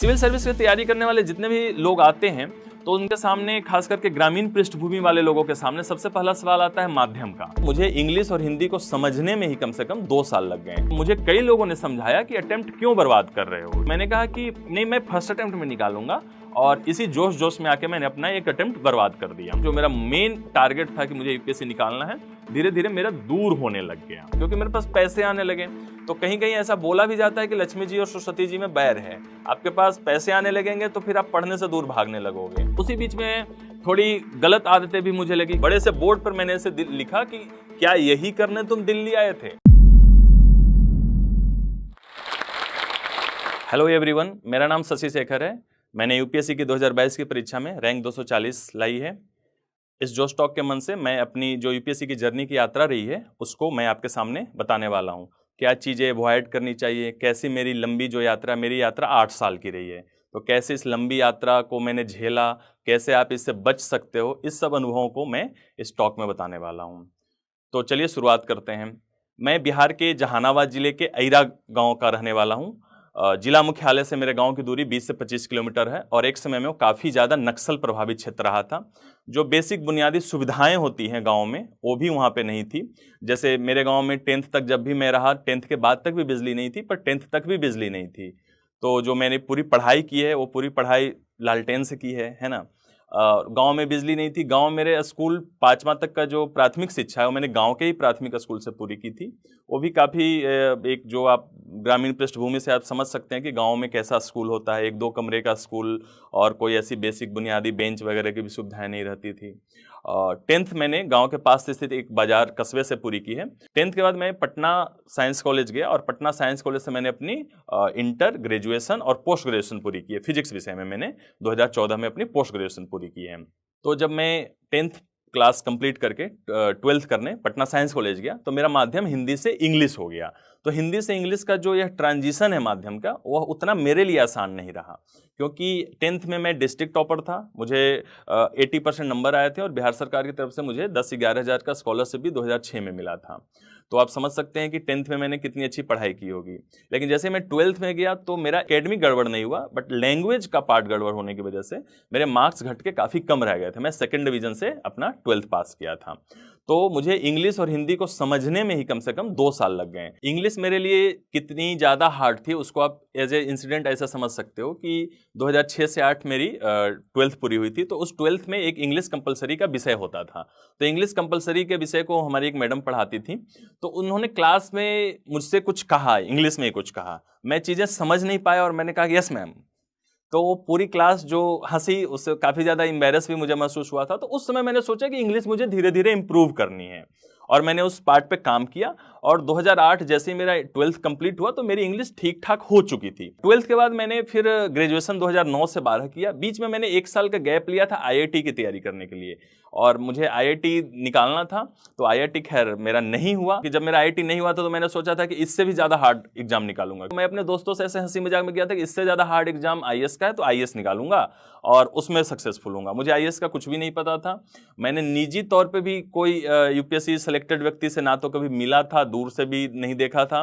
Civil service की तैयारी करने वाले जितने भी लोग आते हैं तो उनके सामने, खास करके ग्रामीण पृष्ठभूमि वाले लोगों के सामने, सबसे पहला सवाल आता है माध्यम का। मुझे इंग्लिश और हिंदी को समझने में ही कम से कम 2 साल लग गए। मुझे कई लोगों ने समझाया कि अटेम्प्ट क्यों बर्बाद कर रहे हो। मैंने कहा कि नहीं, मैं फर्स्ट अटेम्प्ट में निकालूंगा, और इसी जोश में आके मैंने अपना एक अटेम्प्ट बर्बाद कर दिया। जो मेरा मेन टारगेट था कि मुझे यूपीएससी निकालना है, धीरे धीरे मेरा दूर होने लग गया, क्योंकि मेरे पास पैसे आने लगे। तो कहीं कहीं ऐसा बोला भी जाता है कि लक्ष्मी जी और सरस्वती जी में बैर है। आपके पास पैसे आने लगेंगे तो फिर आप पढ़ने से दूर भागने लगोगे। उसी बीच में थोड़ी गलत आदतें भी मुझे लगी। बड़े से बोर्ड पर मैंने ऐसे लिखा कि क्या यही करने तुम दिल्ली आए थे। हेलो एवरीवन, मेरा नाम शशि शेखर है। मैंने यूपीएससी की 2022 की परीक्षा में रैंक 240 लाई है। इस जोश टॉक के मन से मैं अपनी जो यूपीएससी की जर्नी की यात्रा रही है उसको मैं आपके सामने बताने वाला हूँ। क्या चीज़ें अवॉइड करनी चाहिए, कैसी मेरी लंबी जो यात्रा, मेरी यात्रा 8 साल की रही है, तो कैसे इस लंबी यात्रा को मैंने झेला, कैसे आप इससे बच सकते हो, इस सब अनुभवों को मैं इस टॉक में बताने वाला हूँ। तो चलिए शुरुआत करते हैं। मैं बिहार के जहानाबाद जिले के अईरा गाँव का रहने वाला हूँ। जिला मुख्यालय से मेरे गांव की दूरी 20 से 25 किलोमीटर है, और एक समय में वो काफ़ी ज़्यादा नक्सल प्रभावित क्षेत्र रहा था। जो बेसिक बुनियादी सुविधाएं होती हैं गांव में, वो भी वहाँ पे नहीं थी। जैसे मेरे गांव में 10th तक जब भी मैं रहा, 10th के बाद तक भी बिजली नहीं थी, पर 10th तक भी बिजली नहीं थी। तो जो मैंने पूरी पढ़ाई की है वो पूरी पढ़ाई लालटेन से की है ना। गांव में बिजली नहीं थी। गांव मेरे स्कूल 5वां तक का जो प्राथमिक शिक्षा है वो मैंने गांव के ही प्राथमिक स्कूल से पूरी की थी। वो भी काफ़ी एक, जो आप ग्रामीण पृष्ठभूमि से आप समझ सकते हैं कि गांव में कैसा स्कूल होता है। 1-2 कमरे का स्कूल, और कोई ऐसी बेसिक बुनियादी बेंच वगैरह की भी सुविधाएं नहीं रहती थी। 10th मैंने गांव के पास स्थित एक बाजार कस्बे से पूरी की है। 10th के बाद मैं पटना साइंस कॉलेज गया, और पटना साइंस कॉलेज से मैंने अपनी इंटर, ग्रेजुएशन और पोस्ट ग्रेजुएशन पूरी की है। फिजिक्स विषय में मैंने 2014 में अपनी पोस्ट ग्रेजुएशन पूरी की है। तो जब मैं 10th क्लास कंप्लीट करके 12th करने पटना साइंस कॉलेज गया, तो मेरा माध्यम हिंदी से इंग्लिश हो गया। तो हिंदी से इंग्लिश का जो यह ट्रांजिशन है माध्यम का, वह उतना मेरे लिए आसान नहीं रहा, क्योंकि 10th में मैं डिस्ट्रिक्ट टॉपर था। मुझे 80% नंबर आए थे, और बिहार सरकार की तरफ से मुझे 10-11 हज़ार का स्कॉलरशिप भी 2006 में मिला था। तो आप समझ सकते हैं कि 10th में मैंने कितनी अच्छी पढ़ाई की होगी। लेकिन जैसे मैं 12th में गया तो मेरा एकेडमिक गड़बड़ नहीं हुआ, बट लैंग्वेज का पार्ट गड़बड़ होने की वजह से मेरे मार्क्स घट के काफ़ी कम रह गए थे। मैं 2nd डिवीजन से अपना 12th पास किया था। तो मुझे इंग्लिश और हिंदी को समझने में ही कम से कम 2 साल लग गए। इंग्लिश मेरे लिए कितनी ज़्यादा हार्ड थी उसको आप एज ए इंसिडेंट ऐसा समझ सकते हो कि 2006 से 8 मेरी 12th पूरी हुई थी। तो उस 12th में एक इंग्लिश कंपलसरी का विषय होता था। तो इंग्लिश कंपलसरी के विषय को हमारी एक मैडम पढ़ाती थी। तो उन्होंने क्लास में मुझसे कुछ कहा, इंग्लिश में कुछ कहा, मैं चीज़ें समझ नहीं पाया, और मैंने कहा यस मैम। तो वो पूरी क्लास जो हंसी, उससे काफ़ी ज़्यादा एम्बैरस भी मुझे महसूस हुआ था। तो उस समय मैंने सोचा कि इंग्लिश मुझे धीरे धीरे इंप्रूव करनी है, और मैंने उस पार्ट पे काम किया। और 2008 जैसे ही मेरा 12th कंप्लीट हुआ तो मेरी इंग्लिश ठीक ठाक हो चुकी थी। 12th के बाद मैंने फिर ग्रेजुएशन 2009 से 12 किया। बीच में मैंने 1 साल का गैप लिया था आईआईटी की तैयारी करने के लिए, और मुझे आईआईटी निकालना था। तो आईआईटी खैर मेरा नहीं हुआ। कि जब मेरा आईआईटी नहीं हुआ था तो मैंने सोचा था कि इससे भी ज़्यादा हार्ड एग्जाम निकालूंगा। तो मैं अपने दोस्तों से ऐसे हंसी मजाक में किया था कि इससे ज़्यादा हार्ड एग्जाम आईएएस का है, तो आईएएस निकालूंगा और उसमें सक्सेसफुल होऊंगा। मुझे आईएएस का कुछ भी नहीं पता था। मैंने निजी तौर पे भी कोई यूपीएससी सेलेक्टेड व्यक्ति से ना तो कभी मिला था, दूर से भी नहीं देखा था।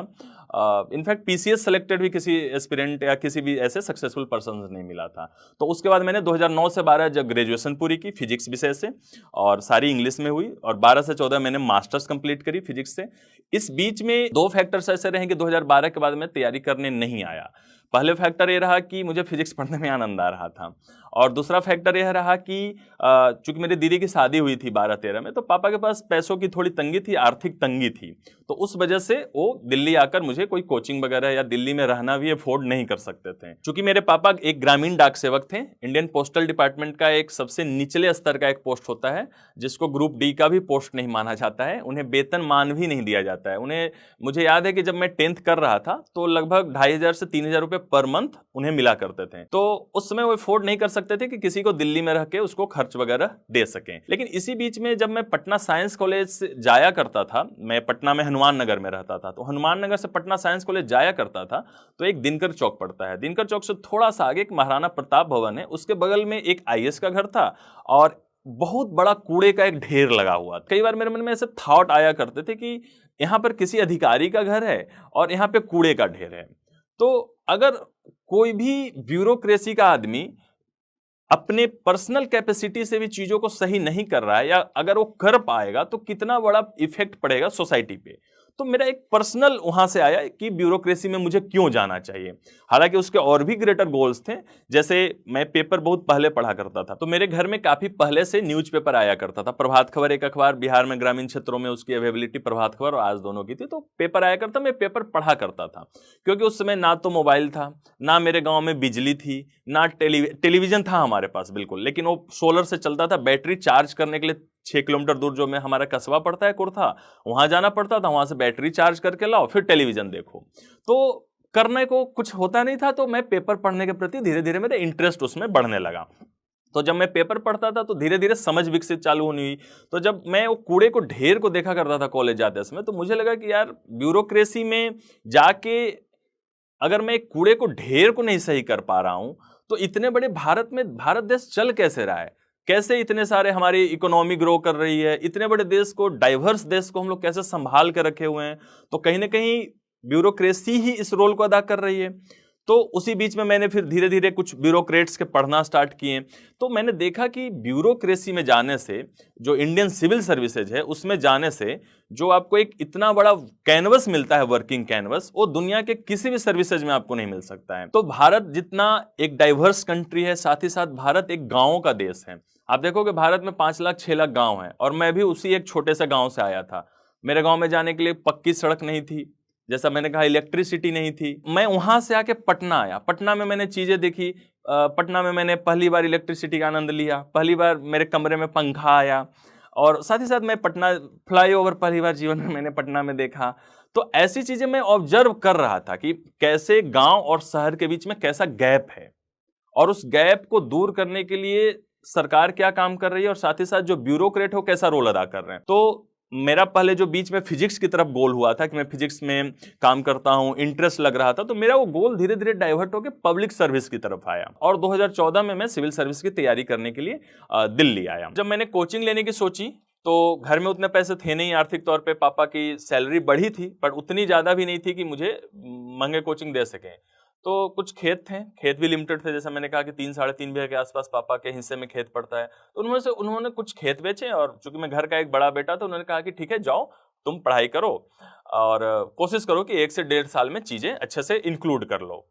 इनफैक्ट पीसीएस सेलेक्टेड भी किसी एस्पिरेंट या किसी भी ऐसे सक्सेसफुल पर्सन से नहीं मिला था। तो उसके बाद मैंने 2009 से 12 जब ग्रेजुएशन पूरी की फिजिक्स विषय से, और सारी इंग्लिश में हुई, और 12 से 14 मैंने मास्टर्स कंप्लीट करी फिजिक्स से। इस बीच में 2 फैक्टर्स ऐसे रहे कि 2012 के बाद मैं तैयारी करने नहीं आया। पहले फैक्टर ये रहा कि मुझे फिजिक्स पढ़ने में आनंद आ रहा था, और दूसरा फैक्टर यह रहा कि चूंकि मेरी दीदी की शादी हुई थी 12-13 में, तो पापा के पास पैसों की थोड़ी तंगी थी, आर्थिक तंगी थी। तो उस वजह से वो दिल्ली आकर मुझे कोई कोचिंग वगैरह या दिल्ली में रहना भी अफोर्ड नहीं कर सकते थे। चूंकि मेरे पापा एक ग्रामीण डाक सेवक थे, इंडियन पोस्टल डिपार्टमेंट का एक सबसे निचले स्तर का एक पोस्ट होता है, जिसको ग्रुप डी का भी पोस्ट नहीं माना जाता है। उन्हें वेतन मान भी नहीं दिया जाता है। उन्हें, मुझे याद है कि जब मैं 10th कर रहा था तो लगभग 2500 से 3000 रुपए पर मंथ उन्हें मिला करते थे। तो उस समय वो अफोर्ड नहीं कर सकते थे कि किसी को दिल्ली में रह के उसको खर्च वगैरह दे सकें। लेकिन इसी बीच में जब मैं पटना साइंस कॉलेज जाया करता था, मैं पटना में हनुमान नगर में रहता था, तो हनुमान नगर से पटना साइंस कॉलेज जाया करता था, तो एक दिनकर चौक पड़ता है। दिनकर चौक से थोड़ा सा आगे एक महाराणा प्रताप भवन है, उसके बगल में एक आईएएस का घर था, और बहुत बड़ा कूड़े का एक ढेर लगा हुआ। कई बार मेरे मन में ऐसे थॉट आया करते थे कि यहाँ पर किसी अधिकारी का घर है और यहाँ पे कूड़े का ढेर है। तो अगर कोई भी ब्यूरोक्रेसी का आदमी अपने पर्सनल कैपेसिटी से भी चीजों को सही नहीं कर रहा है, या अगर वो कर पाएगा तो कितना बड़ा इफेक्ट पड़ेगा सोसाइटी पे। तो मेरा एक पर्सनल वहां से आया कि ब्यूरोक्रेसी में मुझे क्यों जाना चाहिए। हालांकि उसके और भी ग्रेटर गोल्स थे, जैसे मैं पेपर बहुत पहले पढ़ा करता था, तो मेरे घर में काफी पहले से न्यूज़पेपर आया करता था। प्रभात खबर एक अखबार, बिहार में ग्रामीण क्षेत्रों में उसकी अवेलेबिलिटी प्रभात खबर और आज दोनों की थी, तो पेपर आया करता, मैं पेपर पढ़ा करता था। क्योंकि उस समय ना तो मोबाइल था, ना मेरे गांव में बिजली थी, ना टेलीविजन था हमारे पास बिल्कुल, लेकिन वो सोलर से चलता था। बैटरी चार्ज करने के लिए 6 किलोमीटर दूर जो में हमारा कस्बा पड़ता है कुर्था, वहां जाना पड़ता था, वहां से बैटरी चार्ज करके लाओ, फिर टेलीविजन देखो। तो करने को कुछ होता नहीं था, तो मैं पेपर पढ़ने के प्रति धीरे धीरे मेरा इंटरेस्ट उसमें बढ़ने लगा। तो जब मैं पेपर पढ़ता था तो धीरे धीरे समझ विकसित चालू होनी हुई। तो जब मैं वो कूड़े को ढेर को देखा करता था कॉलेज जाते समय, तो मुझे लगा कि यार ब्यूरोक्रेसी में जाके अगर मैं कूड़े को ढेर को नहीं सही कर पा रहा हूं, तो इतने बड़े भारत में भारत देश चल कैसे रहा है, कैसे इतने सारे हमारी इकोनॉमी ग्रो कर रही है, इतने बड़े देश को, डाइवर्स देश को हम लोग कैसे संभाल कर रखे हुए हैं। तो कहीं ना कहीं ब्यूरोक्रेसी ही इस रोल को अदा कर रही है। तो उसी बीच में मैंने फिर धीरे धीरे कुछ ब्यूरोक्रेट्स के पढ़ना स्टार्ट किए। तो मैंने देखा कि ब्यूरोक्रेसी में जाने से, जो इंडियन सिविल सर्विसेज है उसमें जाने से, जो आपको एक इतना बड़ा कैनवस मिलता है, वर्किंग कैनवस, वो दुनिया के किसी भी सर्विसेज में आपको नहीं मिल सकता है। तो भारत जितना एक डाइवर्स कंट्री है, साथ ही साथ भारत एक गांवों का देश है। आप देखोगे भारत में 5 लाख 6 लाख गांव हैं, और मैं भी उसी एक छोटे से गांव से आया था। मेरे गांव में जाने के लिए पक्की सड़क नहीं थी, जैसा मैंने कहा इलेक्ट्रिसिटी नहीं थी। मैं वहां से आके पटना आया, पटना में मैंने चीजें देखी। पटना में मैंने पहली बार इलेक्ट्रिसिटी का आनंद लिया, पहली बार मेरे कमरे में पंखा आया, और साथ ही साथ मैं पटना फ्लाईओवर पहली बार जीवन में मैंने पटना में देखा। तो ऐसी चीजें मैं ऑब्जर्व कर रहा था कि कैसे गांव और शहर के बीच में कैसा गैप है, और उस गैप को दूर करने के लिए सरकार क्या काम कर रही है, और साथ ही साथ जो ब्यूरोक्रेट हो कैसा रोल अदा कर रहे हैं। तो मेरा पहले जो बीच में फिजिक्स की तरफ गोल हुआ था कि मैं फिजिक्स में काम करता हूं, इंटरेस्ट लग रहा था, तो मेरा वो गोल धीरे धीरे डाइवर्ट होकर पब्लिक सर्विस की तरफ आया, और 2014 में मैं सिविल सर्विस की तैयारी करने के लिए दिल्ली आया। जब मैंने कोचिंग लेने की सोची तो घर में उतने पैसे थे नहीं, आर्थिक तौर पे पापा की सैलरी बढ़ी थी पर उतनी ज्यादा भी नहीं थी कि मुझे महंगे कोचिंग दे सके। तो कुछ खेत थे, खेत भी लिमिटेड थे, जैसा मैंने कहा कि 3-3.5 बीघे के आसपास पापा के हिस्से में खेत पड़ता है। तो उन्होंने कुछ खेत बेचे, और चूंकि मैं घर का एक बड़ा बेटा था, उन्होंने कहा कि ठीक है जाओ तुम पढ़ाई करो, और कोशिश करो कि 1 से 1.5 साल में चीजें अच्छे से इंक्लूड कर लो,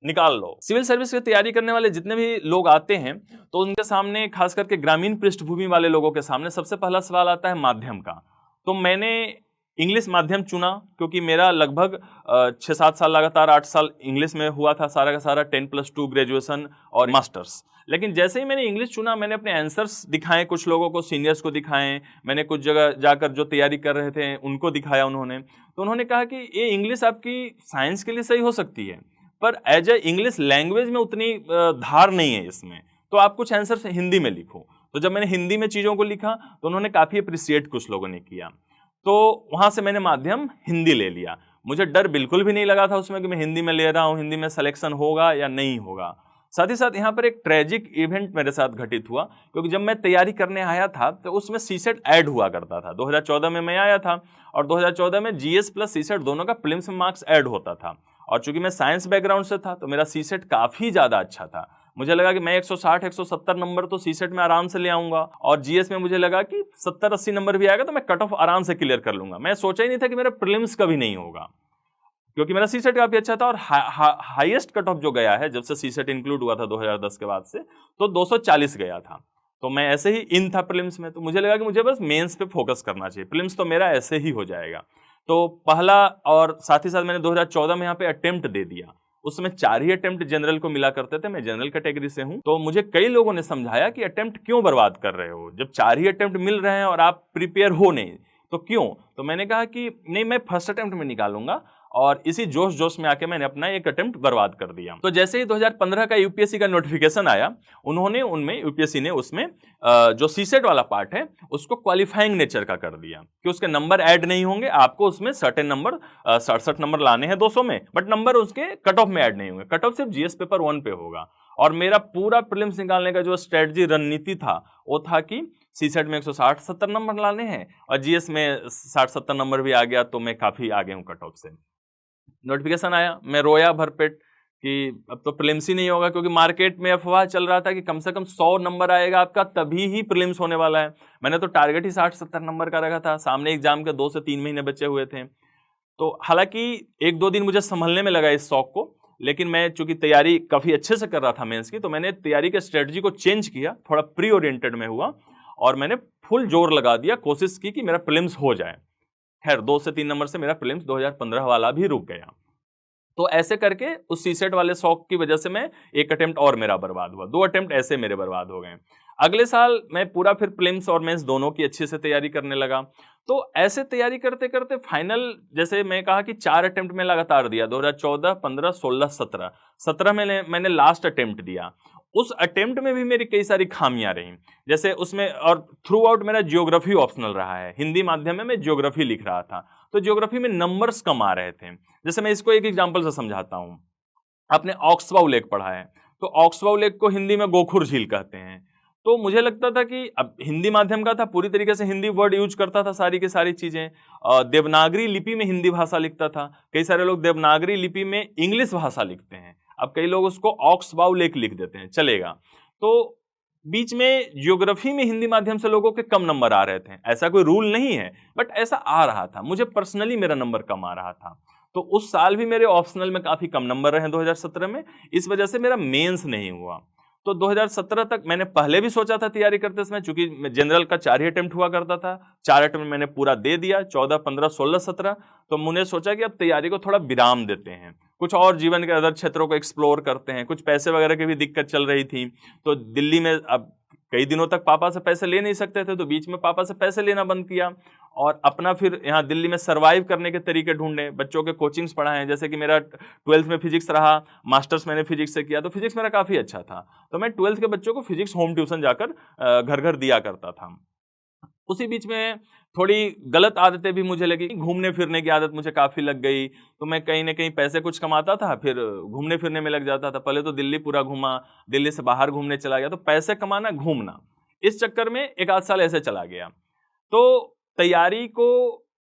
निकाल लो। सिविल सर्विस की तैयारी करने वाले जितने भी लोग आते हैं, तो उनके सामने, खास करके ग्रामीण पृष्ठभूमि वाले लोगों के सामने, सबसे पहला सवाल आता है माध्यम का। तो मैंने इंग्लिश माध्यम चुना, क्योंकि मेरा लगभग 6-7 साल लगातार 8 साल इंग्लिश में हुआ था, सारा का सारा 10+2 ग्रेजुएशन और मास्टर्स। लेकिन जैसे ही मैंने इंग्लिश चुना, मैंने अपने आंसर्स दिखाए कुछ लोगों को, सीनियर्स को दिखाए, मैंने कुछ जगह जाकर जो तैयारी कर रहे थे उनको दिखाया उन्होंने। तो उन्होंने कहा कि ये इंग्लिश आपकी साइंस के लिए सही हो सकती है, पर एज ए इंग्लिश लैंग्वेज में उतनी धार नहीं है इसमें, तो आप कुछ आंसर हिंदी में लिखो। तो जब मैंने हिंदी में चीज़ों को लिखा तो उन्होंने काफ़ी अप्रिशिएट कुछ लोगों ने किया, तो वहां से मैंने माध्यम हिंदी ले लिया। मुझे डर बिल्कुल भी नहीं लगा था उसमें कि मैं हिंदी में ले रहा हूं, हिंदी में सिलेक्शन होगा या नहीं होगा। साथ ही साथ यहाँ पर एक ट्रेजिक इवेंट मेरे साथ घटित हुआ, क्योंकि जब मैं तैयारी करने आया था तो उसमें सीसेट ऐड हुआ करता था। 2014 में मैं आया था, और 2014 में जीएस प्लस सीसेट दोनों का प्रीलिम्स में मार्क्स ऐड होता था, और चूंकि मैं साइंस बैकग्राउंड से था तो मेरा सीसेट काफी ज्यादा अच्छा था। मुझे लगा कि मैं 160-170 नंबर तो सीसेट में आराम से ले आऊंगा, और जीएस में मुझे लगा कि 70-80 नंबर भी आएगा तो मैं कट ऑफ आराम से क्लियर कर लूंगा। मैं सोचा ही नहीं था कि मेरा प्रीलिम्स कभी नहीं होगा, क्योंकि मेरा सीसेट काफी अच्छा था। और हाईएस्ट कट ऑफ जो गया है जब से सीसेट इंक्लूड हुआ था 2010 के बाद से, तो 240 गया था। तो मैं ऐसे ही इन था प्रीलिम्स में, तो मुझे लगा कि मुझे बस मेंस पे फोकस करना चाहिए, प्रीलिम्स तो मेरा ऐसे ही हो जाएगा। तो पहला, और साथ ही साथ मैंने 2014 में यहाँ पे अटेम्प्ट दे दिया। उस समय 4 ही अटेम्प्ट जनरल को मिला करते थे, मैं जनरल कैटेगरी से हूं। तो मुझे कई लोगों ने समझाया कि अटेम्प्ट क्यों बर्बाद कर रहे हो, जब 4 ही अटेम्प्ट मिल रहे हैं और आप प्रिपेयर हो नहीं तो क्यों। तो मैंने कहा कि नहीं, मैं फर्स्ट अटेम्प्ट में निकालूंगा, और इसी जोश जोश में आके मैंने अपना एक अटेम्प्ट बर्बाद कर दिया। तो जैसे ही 2015 का यूपीएससी का नोटिफिकेशन आया, यूपीएससी ने उसमें जो सीसेट वाला पार्ट है उसको क्वालिफाइंग नेचर का कर दिया, कि उसके नंबर ऐड नहीं होंगे, आपको उसमें सर्टेन नंबर 67 नंबर लाने हैं 200 में, बट नंबर उसके कट ऑफ में ऐड नहीं होंगे, कट ऑफ सिर्फ जीएस पेपर 1 पे होगा। और मेरा पूरा प्रीलिम्स निकालने का जो स्ट्रेटजी रणनीति था वो था कि सीसेट में 160-70 नंबर लाने हैं, और जीएस में 60-70 नंबर भी आ गया तो मैं काफी आगे हूं कट ऑफ से। नोटिफिकेशन आया, मैं रोया भरपेट कि अब तो प्रीलिम्स ही नहीं होगा, क्योंकि मार्केट में अफवाह चल रहा था कि कम से कम 100 नंबर आएगा आपका तभी ही प्रीलिम्स होने वाला है। मैंने तो टारगेट ही 60-70 नंबर का रखा था, सामने एग्जाम के 2 से 3 महीने बचे हुए थे। तो हालांकि 1-2 दिन मुझे संभलने में लगा इस शौक को, लेकिन मैं चूंकि तैयारी काफी अच्छे से कर रहा था मेंस की, तो मैंने तैयारी के स्ट्रेटजी को चेंज किया, थोड़ा प्री ओरिएंटेड में हुआ और मैंने फुल जोर लगा दिया, कोशिश की कि मेरा प्रीलिम्स हो जाए। खैर 2 से 3 नंबर से मेरा प्रीलिम्स 2015 वाला भी रुक गया। तो ऐसे करके उस सीसेट वाले शौक की वजह से मैं एक अटेम्प्ट और मेरा बर्बाद हुआ, 2 अटेम्प्ट ऐसे मेरे बर्बाद हो गए। अगले साल मैं पूरा फिर प्रीलिम्स और मेंस दोनों की अच्छे से तैयारी करने लगा। तो ऐसे तैयारी करते करते फाइनल, जैसे मैं कहा कि 4 अटेम्प्ट में लगातार दिया, 2014, 15, 16, 17। 17 में मैंने लास्ट अटेम्प्ट दिया। उस अटेम्प्ट में भी मेरी कई सारी खामियां रही, जैसे उसमें, और थ्रू आउट मेरा जियोग्राफी ऑप्शनल रहा है, हिंदी माध्यम में मैं जियोग्राफी लिख रहा था, तो जियोग्राफी में नंबर्स कम आ रहे थे। जैसे मैं इसको एक एग्जांपल से समझाता हूं। आपने ऑक्सबाउ लेक पढ़ा है, तो ऑक्सबाउ लेक को हिंदी में गोखुर झील कहते हैं। तो मुझे लगता था कि अब हिंदी माध्यम का था, पूरी तरीके से हिंदी वर्ड यूज करता था, सारी की सारी चीजें। देवनागरी लिपि में हिंदी भाषा लिखता था, कई सारे लोग देवनागरी लिपि में इंग्लिश भाषा लिखते हैं, अब कई लोग उसको ऑक्सबाउ लेक लिख देते हैं, चलेगा। तो बीच में जियोग्राफी में हिंदी माध्यम से लोगों के कम नंबर आ रहे थे, ऐसा कोई रूल नहीं है, बट ऐसा आ रहा था, मुझे पर्सनली मेरा नंबर कम आ रहा था। तो उस साल भी मेरे ऑप्शनल में काफी कम नंबर रहे 2017 में, इस वजह से मेरा मेंस नहीं हुआ। तो 2017 तक मैंने पहले भी सोचा था तैयारी करते समय, चूंकि जनरल का 4 ही अटेम्प्ट हुआ करता था, 4 अटेम्प्ट मैंने पूरा दे दिया, 14, 15, 16, 17। तो मैंने सोचा कि अब तैयारी को थोड़ा विराम देते हैं, कुछ और जीवन के अदर क्षेत्रों को एक्सप्लोर करते हैं, कुछ पैसे वगैरह की भी दिक्कत चल रही थी। तो दिल्ली में अब कई दिनों तक पापा से पैसे ले नहीं सकते थे, तो बीच में पापा से पैसे लेना बंद किया और अपना फिर यहाँ दिल्ली में सरवाइव करने के तरीके ढूंढे, बच्चों के कोचिंग्स पढ़ाए। जैसे कि मेरा 12th में फिजिक्स रहा, मास्टर्स मैंने फिजिक्स से किया, तो फिजिक्स मेरा काफी अच्छा था, तो मैं 12th के बच्चों को फिजिक्स होम ट्यूशन जाकर घर घर दिया करता था। उसी बीच में थोड़ी गलत आदतें भी मुझे लगी, घूमने फिरने की आदत मुझे काफी लग गई, तो मैं कहीं ना कहीं पैसे कुछ कमाता था, फिर घूमने फिरने में लग जाता था। पहले तो दिल्ली पूरा घूमा, दिल्ली से बाहर घूमने चला गया, तो पैसे कमाना घूमना, इस चक्कर में 1 आध साल ऐसे चला गया। तो तैयारी को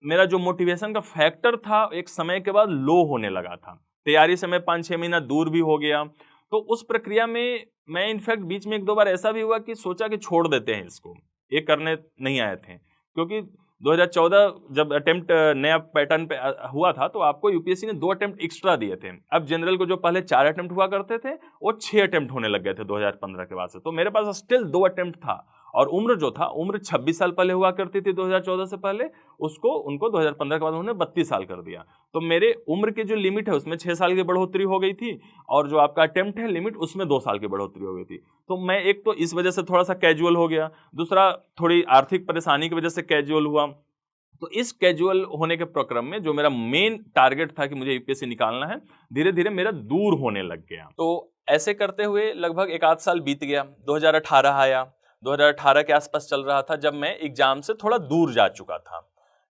मेरा जो मोटिवेशन का फैक्टर था एक समय के बाद लो होने लगा था, तैयारी से मैं 5-6 महीना दूर भी हो गया। तो उस प्रक्रिया में मैं इनफैक्ट बीच में 1-2 बार ऐसा भी हुआ कि सोचा कि छोड़ देते हैं इसको, ये करने नहीं आए थे, क्योंकि 2014 जब अटेम्प्ट नया पैटर्न पे हुआ था, तो आपको यूपीएससी ने 2 अटेम्प्ट एक्स्ट्रा दिए थे। अब जनरल को जो पहले 4 अटेम्प्ट हुआ करते थे, वो 6 अटेम्प्ट होने लग गए थे 2015 के बाद से। तो मेरे पास स्टिल 2 अटेम्प्ट था, और उम्र जो था, उम्र 26 साल पहले हुआ करती थी 2014 से पहले, उसको उनको 2015 के बाद उन्होंने 32 साल कर दिया। तो मेरे उम्र की जो लिमिट है उसमें 6 साल की बढ़ोतरी हो गई थी, और जो आपका अटेम्प्ट है लिमिट, उसमें 2 साल की बढ़ोतरी हो गई थी। तो मैं एक तो इस वजह से थोड़ा सा कैजुअल हो गया, दूसरा थोड़ी आर्थिक परेशानी की वजह से कैजुअल हुआ। तो इस कैजुअल होने के प्रक्रम में जो मेरा मेन टारगेट था कि मुझे यूपीएससी निकालना है, धीरे धीरे मेरा दूर होने लग गया। तो ऐसे करते हुए लगभग 1 आध साल बीत गया, 2018 आया। 2018 के आसपास चल रहा था जब मैं एग्जाम से थोड़ा दूर जा चुका था,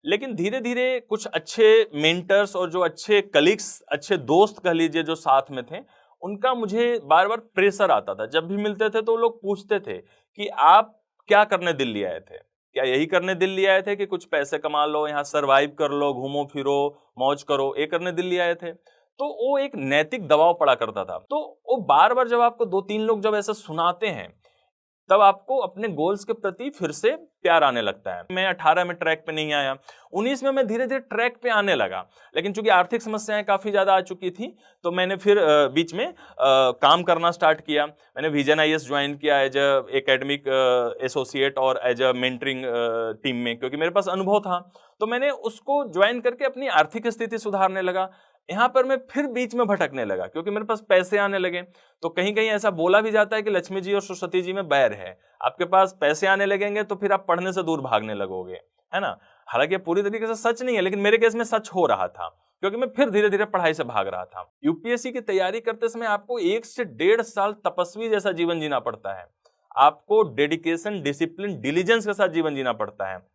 लेकिन धीरे धीरे कुछ अच्छे मेंटर्स और जो अच्छे कलीग्स, अच्छे दोस्त कह लीजिए, जो साथ में थे, उनका मुझे बार बार प्रेशर आता था। जब भी मिलते थे तो लोग पूछते थे कि आप क्या करने दिल्ली आए थे, क्या यही करने दिल्ली आए थे कि कुछ पैसे कमा लो, यहाँ सरवाइव कर लो, घूमो फिरो, मौज करो, ये करने दिल्ली आए थे। तो वो एक नैतिक दबाव पड़ा करता था। तो वो बार बार जब आपको 2-3 लोग जब ऐसा सुनाते हैं, तब आपको अपने गोल्स के प्रति फिर से प्यार आने लगता है। मैं 18 में ट्रैक पे नहीं आया, 19 में मैं धीरे धीरे ट्रैक पे आने लगा, लेकिन चूंकि आर्थिक समस्याएं काफी ज्यादा आ चुकी थी, तो मैंने फिर बीच में काम करना स्टार्ट किया। मैंने विजन आईएएस ज्वाइन किया एज अ एकेडमिक एसोसिएट और एज अ मेंटरिंग टीम में, क्योंकि मेरे पास अनुभव था। तो मैंने उसको ज्वाइन करके अपनी आर्थिक स्थिति सुधारने लगा। यहाँ पर मैं फिर बीच में भटकने लगा, क्योंकि मेरे पास पैसे आने लगे। तो कहीं कहीं ऐसा बोला भी जाता है कि लक्ष्मी जी और सरस्वती जी में बैर है, आपके पास पैसे आने लगेंगे तो फिर आप पढ़ने से दूर भागने लगोगे, है ना। हालांकि पूरी तरीके से सच नहीं है, लेकिन मेरे केस में सच हो रहा था, क्योंकि मैं फिर धीरे धीरे पढ़ाई से भाग रहा था। यूपीएससी की तैयारी करते समय आपको 1 से 1.5 साल तपस्वी जैसा जीवन जीना पड़ता है। आपको डेडिकेशन, डिसिप्लिन, डिलीजेंस के साथ जीवन जीना पड़ता है।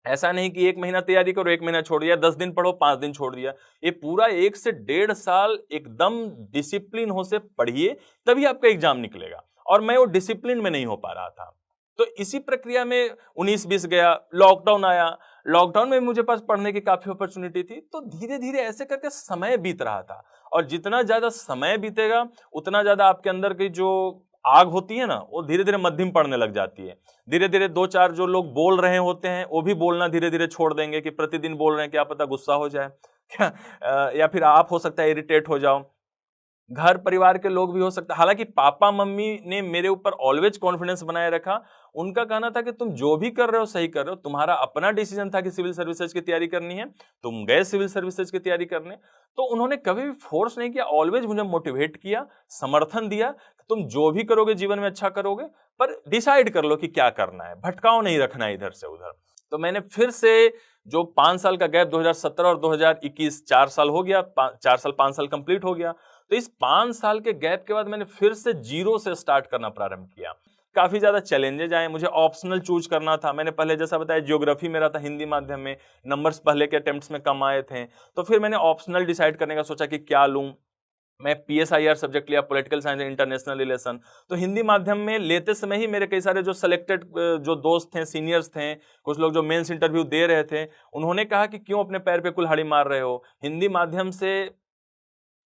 ऐसा नहीं कि 1 महीना तैयारी करो, 1 महीना छोड़ दिया, 10 दिन पढ़ो, 5 दिन छोड़ दिया। ये पूरा 1 से 1.5 साल एकदम डिसिप्लिन हो से पढ़िए, तभी आपका एग्जाम निकलेगा। और मैं वो डिसिप्लिन में नहीं हो पा रहा था। तो इसी प्रक्रिया में 19-20 गया, लॉकडाउन आया। लॉकडाउन में मुझे पास पढ़ने की काफी अपॉर्चुनिटी थी। तो धीरे धीरे ऐसे करके समय बीत रहा था, और जितना ज्यादा समय बीतेगा उतना ज्यादा आपके अंदर की जो आग होती है ना, वो धीरे धीरे मध्यम पड़ने लग जाती है। धीरे धीरे दो चार जो लोग बोल रहे होते हैं वो भी बोलना धीरे धीरे छोड़ देंगे कि प्रतिदिन बोल रहे हैं, क्या पता गुस्सा हो जाए क्या, या फिर आप हो सकता है इरिटेट हो जाओ। घर परिवार के लोग भी हो सकता है। हालांकि पापा मम्मी ने मेरे ऊपर ऑलवेज कॉन्फिडेंस बनाए रखा। उनका कहना था कि तुम जो भी कर रहे हो सही कर रहे हो, तुम्हारा अपना डिसीजन था कि सिविल सर्विसेज की तैयारी करनी है, तुम गए सिविल सर्विसेज की तैयारी करने। तो उन्होंने कभी भी फोर्स नहीं किया, ऑलवेज मुझे मोटिवेट किया, समर्थन दिया कि तुम जो भी करोगे जीवन में अच्छा करोगे, पर डिसाइड कर लो कि क्या करना है, भटकाव नहीं रखना है इधर से उधर। तो मैंने फिर से जो 5 साल का गैप 2017 और 2021, 4 साल हो गया, 4 साल 5 साल कंप्लीट हो गया। तो इस 5 साल के गैप के बाद मैंने फिर से जीरो से स्टार्ट करना प्रारंभ किया। काफी ज्यादा चैलेंजेज आए, मुझे ऑप्शनल चूज करना था। मैंने पहले जैसा बताया ज्योग्राफी मेरा था हिंदी माध्यम में, नंबर्स पहले के अटेम्प्ट्स में कम आए थे। तो फिर मैंने ऑप्शनल डिसाइड करने का सोचा कि क्या लूं। मैं PSIR सब्जेक्ट लिया, political science and international relation. तो हिंदी माध्यम में लेते समय ही मेरे कई सारे जो सिलेक्टेड जो दोस्त थे, सीनियर्स थे, कुछ लोग जो मेंस इंटरव्यू दे रहे थे, उन्होंने कहा कि क्यों अपने पैर पे कुल्हाड़ी मार रहे हो, हिंदी माध्यम से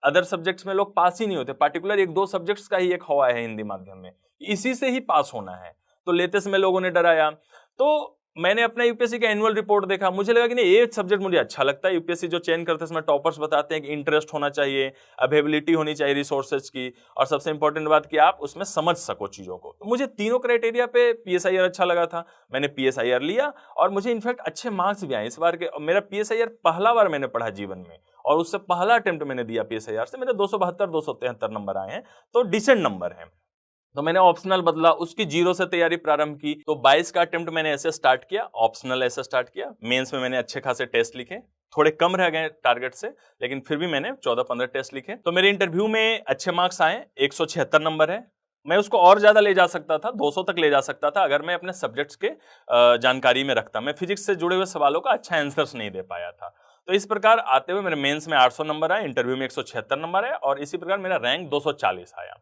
अदर सब्जेक्ट्स में लोग पास ही नहीं होते, पार्टिकुलर एक दो सब्जेक्ट्स का ही एक हवा है हिंदी माध्यम में, इसी से ही पास होना है। तो लेते समय लोगों ने डराया। तो मैंने अपना यूपीएससी का एनुअल रिपोर्ट देखा, मुझे लगा कि नहीं ये सब्जेक्ट मुझे अच्छा लगता है। यूपीएससी जो चयन करते हैं उसमें टॉपर्स बताते हैं कि इंटरेस्ट होना चाहिए, अवेलेबिलिटी होनी चाहिए रिसोर्सेज की, और सबसे इंपॉर्टेंट बात कि आप उसमें समझ सको चीजों को। तो मुझे तीनों क्राइटेरिया पे PSIR अच्छा लगा था, मैंने PSIR लिया, और मुझे इनफैक्ट अच्छे मार्क्स भी आए इस बार के। मेरा PSIR पहला बार मैंने पढ़ा जीवन में, और उससे पहला अटेम्प्ट मैंने दिया PSIR से, मेरे 272 273 नंबर आए हैं, तो डिसेंट नंबर है। तो मैंने ऑप्शनल बदला, उसकी जीरो से तैयारी प्रारंभ की। तो 22 का अटेम्प्ट मैंने ऐसे स्टार्ट किया, ऑप्शनल ऐसे स्टार्ट किया। मेंस में मैंने अच्छे खासे टेस्ट लिखे, थोड़े कम रह गए टारगेट से, लेकिन फिर भी मैंने 14-15 टेस्ट लिखे। तो मेरे इंटरव्यू में अच्छे मार्क्स आए, 176 नंबर है। मैं उसको और ज्यादा ले जा सकता था, 200 तक ले जा सकता था, अगर मैं अपने सब्जेक्ट्स के जानकारी में रखता। मैं फिजिक्स से जुड़े हुए सवालों का अच्छा आंसर्स नहीं दे पाया था। तो इस प्रकार आते हुए मेरे मेंस में 800 नंबर आए, इंटरव्यू में 176 नंबर है, और इसी प्रकार मेरा रैंक 240 आया।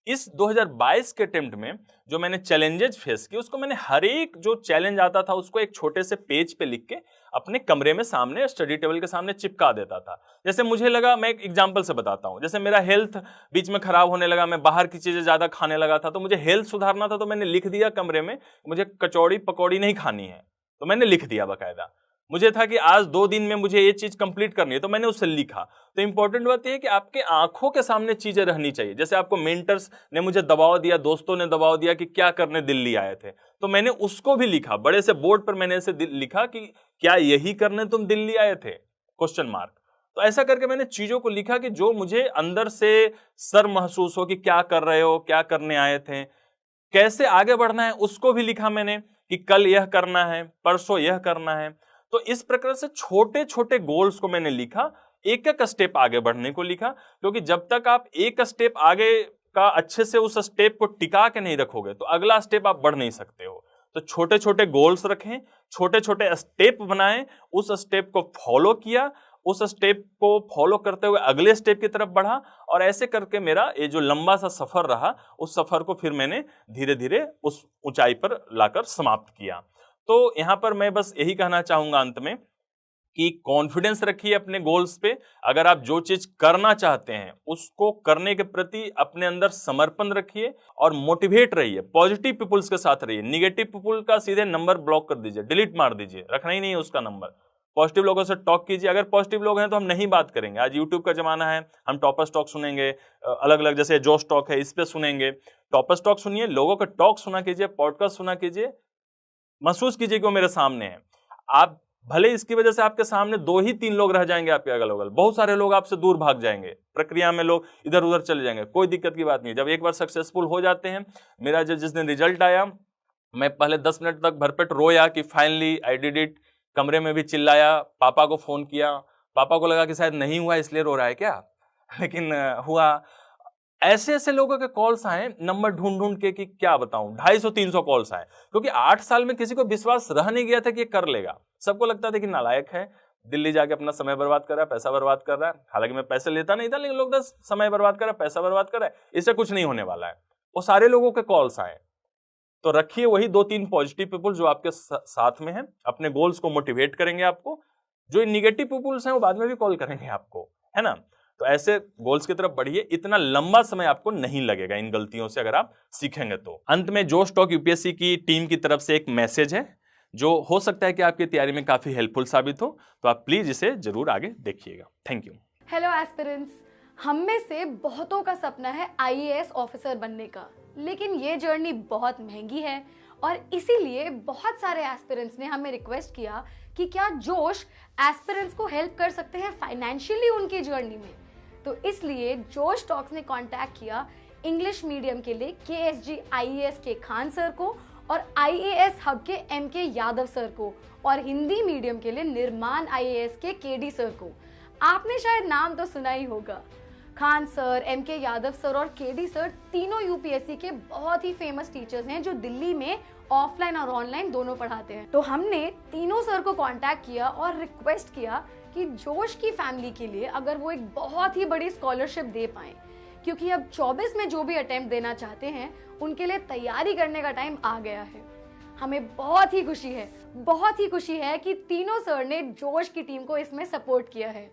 इस 2022 के अटेम्प्ट में जो मैंने चैलेंजेस फेस किए, उसको मैंने हर एक जो चैलेंज आता था उसको एक छोटे से पेज पे लिख के अपने कमरे में सामने स्टडी टेबल के सामने चिपका देता था। जैसे मुझे लगा, मैं एक एग्जांपल से बताता हूं, जैसे मेरा हेल्थ बीच में खराब होने लगा, मैं बाहर की चीजें ज्यादा खाने लगा था, तो मुझे हेल्थ सुधारना था, तो मैंने लिख दिया कमरे में मुझे कचौड़ी पकौड़ी नहीं खानी है, तो मैंने लिख दिया बाकायदा। मुझे था कि आज 2 दिन में मुझे ये चीज कंप्लीट करनी है, तो मैंने उससे लिखा। तो इंपॉर्टेंट बात यह है कि आपके आंखों के सामने चीजें रहनी चाहिए। जैसे आपको मेंटर्स ने मुझे दबाव दिया, दोस्तों ने दबाव दिया कि क्या करने दिल्ली आए थे, तो मैंने उसको भी लिखा, बड़े से बोर्ड पर मैंने ऐसे लिखा कि क्या यही करने तुम दिल्ली आए थे, क्वेश्चन मार्क। तो ऐसा करके मैंने चीजों को लिखा कि जो मुझे अंदर से सर महसूस हो कि क्या कर रहे हो, क्या करने आए थे, कैसे आगे बढ़ना है, उसको भी लिखा मैंने कि कल यह करना है, परसों यह करना है। तो इस प्रकार से छोटे छोटे गोल्स को मैंने लिखा, एक एक स्टेप आगे बढ़ने को लिखा, क्योंकि जब तक आप एक स्टेप आगे का अच्छे से उस स्टेप को टिका के नहीं रखोगे तो अगला स्टेप आप बढ़ नहीं सकते हो। तो छोटे छोटे गोल्स रखें, छोटे छोटे स्टेप बनाएं, उस स्टेप को फॉलो किया, उस स्टेप को फॉलो करते हुए अगले स्टेप की तरफ बढ़ा, और ऐसे करके मेरा ये जो लंबा सा सफर रहा, उस सफर को फिर मैंने धीरे धीरे उस ऊंचाई पर लाकर समाप्त किया। तो यहां पर मैं बस यही कहना चाहूंगा अंत में कि कॉन्फिडेंस रखिए अपने गोल्स पे। अगर आप जो चीज करना चाहते हैं उसको करने के प्रति अपने अंदर समर्पण रखिए, और मोटिवेट रहिए, पॉजिटिव पीपुल्स के साथ रहिए। निगेटिव पीपुल का सीधे नंबर ब्लॉक कर दीजिए, डिलीट मार दीजिए, रखना ही नहीं है उसका नंबर। पॉजिटिव लोगों से टॉक कीजिए। अगर पॉजिटिव लोग हैं तो हम नहीं बात करेंगे। आज यूट्यूब का जमाना है, हम टॉपर्स टॉक सुनेंगे, अलग अलग जैसे जोश टॉक है, इस पे सुनेंगे। टॉपर्स टॉक सुनिए, लोगों का टॉक सुना कीजिए, पॉडकास्ट सुना कीजिए, महसूस कीजिए कि वो मेरे सामने है। आप भले इसकी वजह से आपके सामने 2 ही 3 लोग रह जाएंगे आपके अगल बगल, बहुत सारे लोग आपसे दूर भाग जाएंगे, प्रक्रिया में लोग इधर उधर चले जाएंगे, कोई दिक्कत की बात नहीं। जब एक बार सक्सेसफुल हो जाते हैं, मेरा जिस दिन रिजल्ट आया, मैं पहले 10 मिनट तक भरपेट रोया कि फाइनली आई डिड इट। कमरे में भी चिल्लाया, पापा को फोन किया, पापा को लगा कि शायद नहीं हुआ इसलिए रो रहा है क्या, लेकिन हुआ। ऐसे ऐसे लोगों के कॉल्स आए, नंबर ढूंढ ढूंढ के कि क्या बताऊं, 250-300 कॉल्स आए, क्योंकि 8 साल में किसी को विश्वास रह नहीं गया था कि ये कर लेगा। सबको लगता था कि नालायक है, दिल्ली जाके अपना समय बर्बाद कर रहा है, पैसा बर्बाद कर रहा है। हालांकि मैं पैसे लेता नहीं था, लेकिन लोग समय बर्बाद कर रहा है, पैसा बर्बाद कर रहा है, इससे कुछ नहीं होने वाला है। वो सारे लोगों के कॉल्स आए। तो रखिए वही 2-3 पॉजिटिव पीपल जो आपके साथ में हैं, अपने गोल्स को मोटिवेट करेंगे आपको। जो निगेटिव पीपल्स हैं वो बाद में भी कॉल करेंगे आपको, है ना। तो ऐसे गोल्स की तरफ बढ़िए, इतना लंबा समय आपको नहीं लगेगा इन गलतियों से अगर आप सीखेंगे तो। अंत में जोश टॉक यूपीएससी की टीम की तरफ से एक मैसेज है जो हो सकता है कि आपकी तैयारी में काफी हेल्पफुल साबित हो, तो आप प्लीज इसे जरूर आगे देखिएगा। Thank you. हेलो एस्पिरेंट्स, हम में से बहुतों का सपना है आईएएस ऑफिसर बनने का, लेकिन ये जर्नी बहुत महंगी है और इसीलिए बहुत सारे एस्पिरेंट्स ने हमें रिक्वेस्ट किया कि क्या जोश एस्पिरेंट्स को हेल्प कर सकते हैं फाइनेंशियली उनकी जर्नी में। तो इसलिए जोश टॉक्स ने कांटेक्ट किया इंग्लिश मीडियम के लिए केएसजी आईएएस के खान सर को और आईएएस हब के एमके यादव सर को और हिंदी मीडियम के लिए निर्माण आईएएस के केडी सर को। आपने शायद नाम तो सुना ही होगा। Khan sir, M K Yadav sir और केडी सर तीनों यूपीएससी के बहुत ही फेमस टीचर्स हैं जो दिल्ली में ऑफलाइन और ऑनलाइन दोनों पढ़ाते हैं। तो हमने तीनों सर को कांटेक्ट किया और रिक्वेस्ट किया कि जोश की फैमिली के लिए अगर वो एक बहुत ही बड़ी स्कॉलरशिप दे पाए, क्योंकि अब 24 में जो भी अटेम्प्ट देना चाहते हैं उनके लिए तैयारी करने का टाइम आ गया है। हमें बहुत ही खुशी है कि तीनों सर ने जोश की टीम को इसमें सपोर्ट किया है।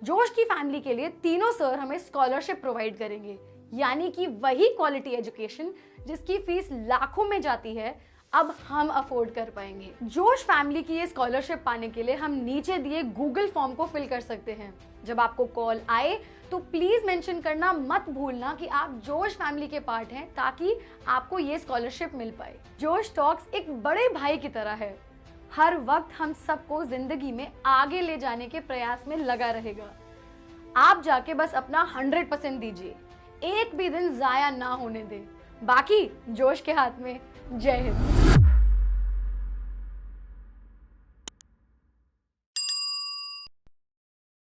जोश की फैमिली के लिए तीनों सर हमें स्कॉलरशिप प्रोवाइड करेंगे, यानी कि वही क्वालिटी एजुकेशन जिसकी फीस लाखों में जाती है अब हम अफोर्ड कर पाएंगे। जोश फैमिली की ये स्कॉलरशिप पाने के लिए हम नीचे दिए गूगल फॉर्म को फिल कर सकते हैं। जब आपको कॉल आए तो प्लीज मेंशन करना मत भूलना कि आप जोश फैमिली के पार्ट हैं, ताकि आपको ये स्कॉलरशिप मिल पाए। जोश टॉक्स एक बड़े भाई की तरह है, हर वक्त हम सबको जिंदगी में आगे ले जाने के प्रयास में लगा रहेगा। आप जाके बस अपना 100% दीजिए, एक भी दिन जाया ना होने दे। बाकी जोश के हाथ में। जय हिंद।